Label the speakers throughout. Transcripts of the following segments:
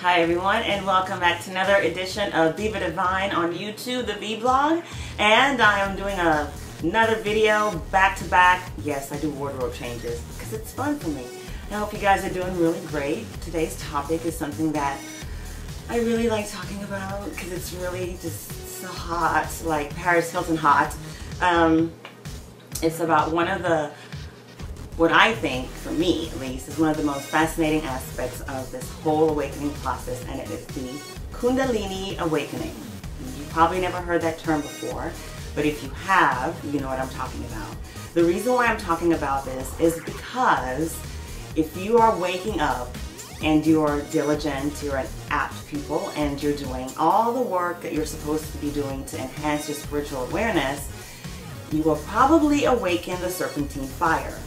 Speaker 1: Hi everyone, and welcome back to another edition of Viva Divine on YouTube, the V-Blog. And I am doing another video back to back. Yes, I do wardrobe changes because it's fun for me. I hope you guys are doing really great. Today's topic is something that I really like talking about because it's really just so hot, like Paris Hilton hot. It's about what I think, for me at least, is one of the most fascinating aspects of this whole awakening process, and it is the Kundalini awakening. You've probably never heard that term before, but if you have, you know what I'm talking about. The reason why I'm talking about this is because if you are waking up and you're diligent, you're an apt pupil, and you're doing all the work that you're supposed to be doing to enhance your spiritual awareness, you will probably awaken the serpentine fire.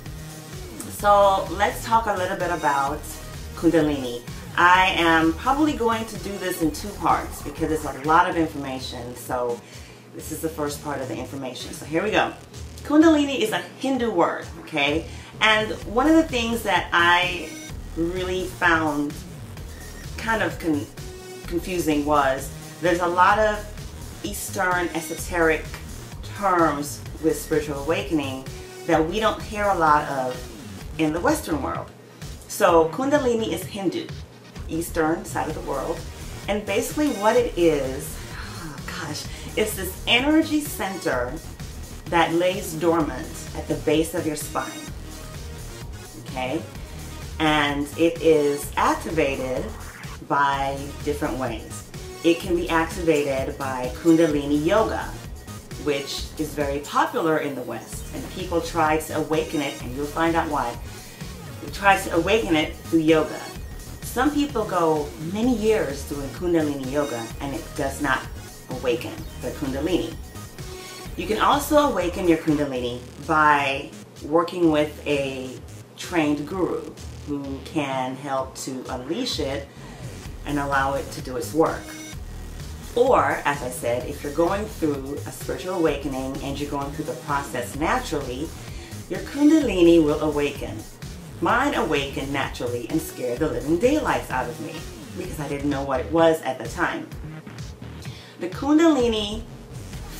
Speaker 1: So let's talk a little bit about Kundalini. I am probably going to do this in two parts because it's a lot of information. So this is the first part of the information. So here we go. Kundalini is a Hindu word, okay? And one of the things that I really found kind of confusing was there's a lot of Eastern esoteric terms with spiritual awakening that we don't hear a lot of in the Western world. So Kundalini is Hindu, Eastern side of the world, and basically what it is, it's this energy center that lays dormant at the base of your spine, okay? And it is activated by different ways. It can be activated by Kundalini yoga, which is very popular in the West, and people try to awaken it, and you'll find out why. They try to awaken it through yoga. Some people go many years doing Kundalini yoga, and it does not awaken the Kundalini. You can also awaken your Kundalini by working with a trained guru who can help to unleash it and allow it to do its work. Or, as I said, if you're going through a spiritual awakening and you're going through the process naturally, your Kundalini will awaken. Mine awakened naturally and scared the living daylights out of me because I didn't know what it was at the time. The Kundalini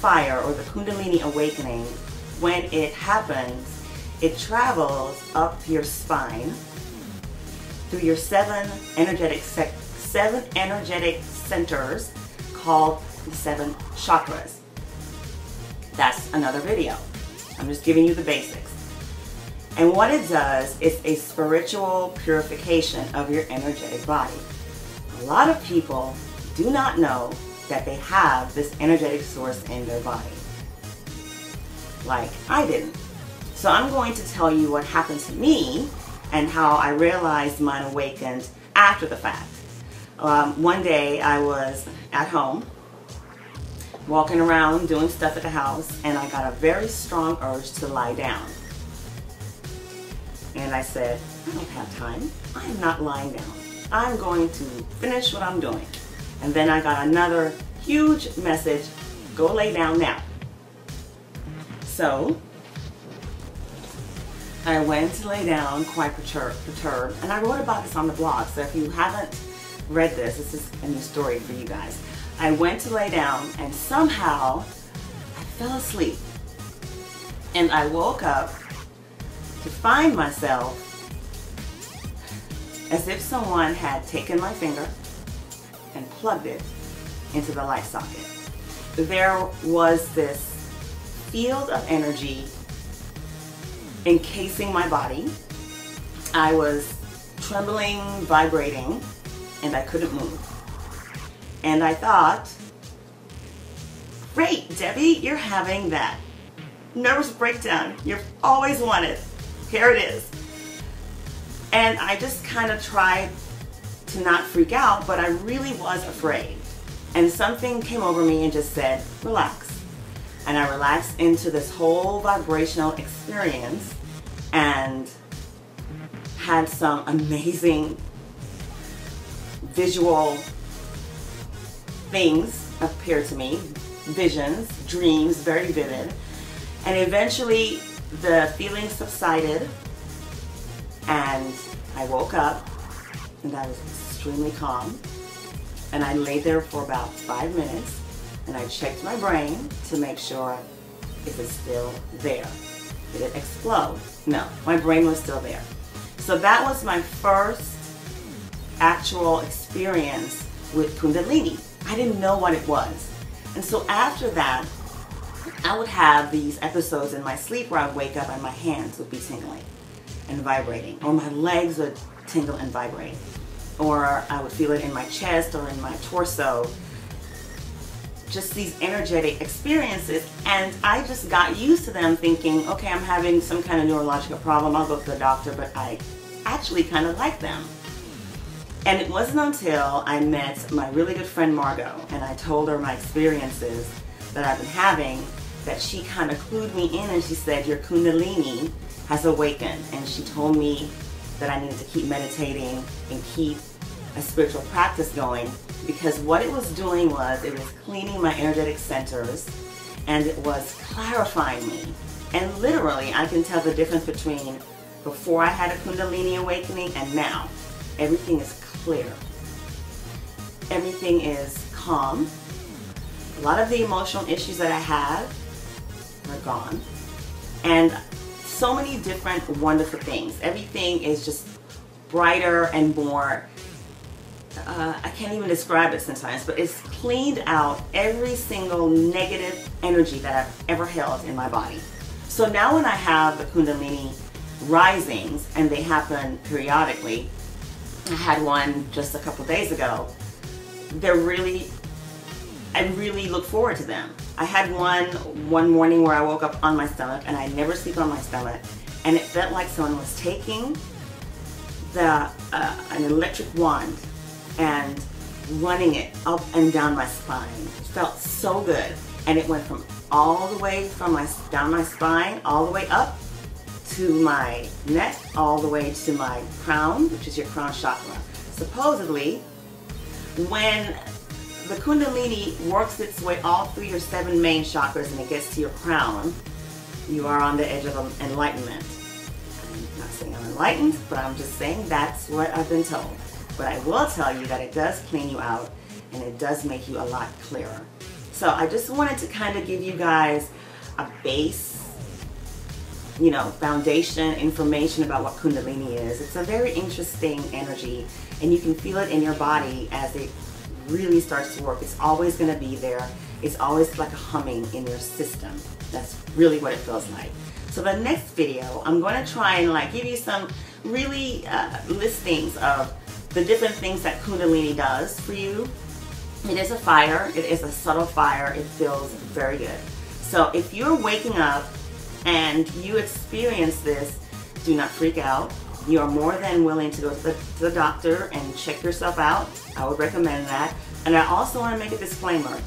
Speaker 1: fire, or the Kundalini awakening, when it happens, it travels up your spine through your seven energetic centers called the 7 chakras. That's another video. I'm just giving you the basics. And what it does is a spiritual purification of your energetic body. A lot of people do not know that they have this energetic source in their body. Like I didn't. So I'm going to tell you what happened to me and how I realized mine awakened after the fact. One day I was at home, walking around doing stuff at the house, and I got a very strong urge to lie down. And I said, I don't have time. I am not lying down. I'm going to finish what I'm doing. And then I got another huge message, go lay down now. So I went to lay down quite perturbed, and I wrote about this on the blog, so if you haven't read this, this is a new story for you guys. I went to lay down and somehow I fell asleep, and I woke up to find myself as if someone had taken my finger and plugged it into the light socket. There was this field of energy encasing my body. I was trembling, vibrating, and I couldn't move. And I thought, great, Debbie, you're having that nervous breakdown you've always wanted. Here it is. And I just kind of tried to not freak out, but I really was afraid. And something came over me and just said, relax. And I relaxed into this whole vibrational experience and had some amazing visual things appear to me, visions, dreams, very vivid. And eventually the feeling subsided and I woke up and I was extremely calm. and I laid there for about 5 minutes, and I checked my brain to make sure if it's still there. Did it explode? No, my brain was still there. So that was my first actual experience with Kundalini. I didn't know what it was. And so after that, I would have these episodes in my sleep where I'd wake up and my hands would be tingling and vibrating, or my legs would tingle and vibrate, or I would feel it in my chest or in my torso. Just these energetic experiences, and I just got used to them, thinking, okay, I'm having some kind of neurological problem, I'll go to the doctor, but I actually kind of like them. And it wasn't until I met my really good friend Margot, and I told her my experiences that I've been having, that she kind of clued me in, and she said, your Kundalini has awakened. And she told me that I needed to keep meditating and keep a spiritual practice going, because what it was doing was it was cleaning my energetic centers, and it was clarifying me. And literally, I can tell the difference between before I had a Kundalini awakening and now. Everything is clear. Everything is calm. A lot of the emotional issues that I had are gone. And so many different wonderful things. Everything is just brighter and more, I can't even describe it sometimes, but it's cleaned out every single negative energy that I've ever held in my body. So now when I have the Kundalini risings, and they happen periodically, I had one just a couple days ago, I really look forward to them. I had one morning where I woke up on my stomach, and I never sleep on my stomach, and it felt like someone was taking an electric wand and running it up and down my spine. It felt so good, and it went from all the way from down my spine, all the way up to my neck, all the way to my crown, which is your crown chakra. Supposedly, when the Kundalini works its way all through your 7 main chakras and it gets to your crown, you are on the edge of enlightenment. I'm not saying I'm enlightened, but I'm just saying that's what I've been told. But I will tell you that it does clean you out, and it does make you a lot clearer. So I just wanted to kind of give you guys a base, foundation information about what Kundalini is. It's a very interesting energy, and you can feel it in your body as it really starts to work. It's always going to be there. It's always like a humming in your system. That's really what it feels like. So the next video, I'm going to try and give you some really listings of the different things that Kundalini does for you. It is a fire. It is a subtle fire. It feels very good. So if you're waking up and you experience this, do not freak out. You are more than willing to go to the doctor and check yourself out. I would recommend that. And I also want to make a disclaimer.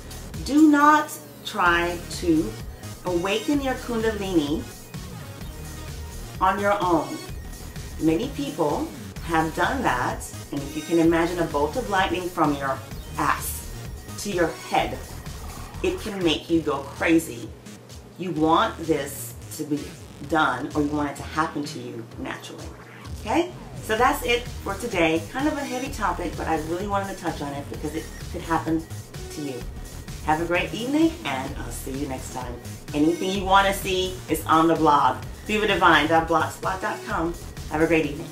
Speaker 1: Do not try to awaken your Kundalini on your own. Many people have done that, and if you can imagine a bolt of lightning from your ass to your head, it can make you go crazy. You want this to be done, or you want it to happen to you naturally. Okay? So that's it for today. Kind of a heavy topic, but I really wanted to touch on it because it could happen to you. Have a great evening, and I'll see you next time. Anything you want to see is on the blog, vivadivine.blogspot.com. Have a great evening.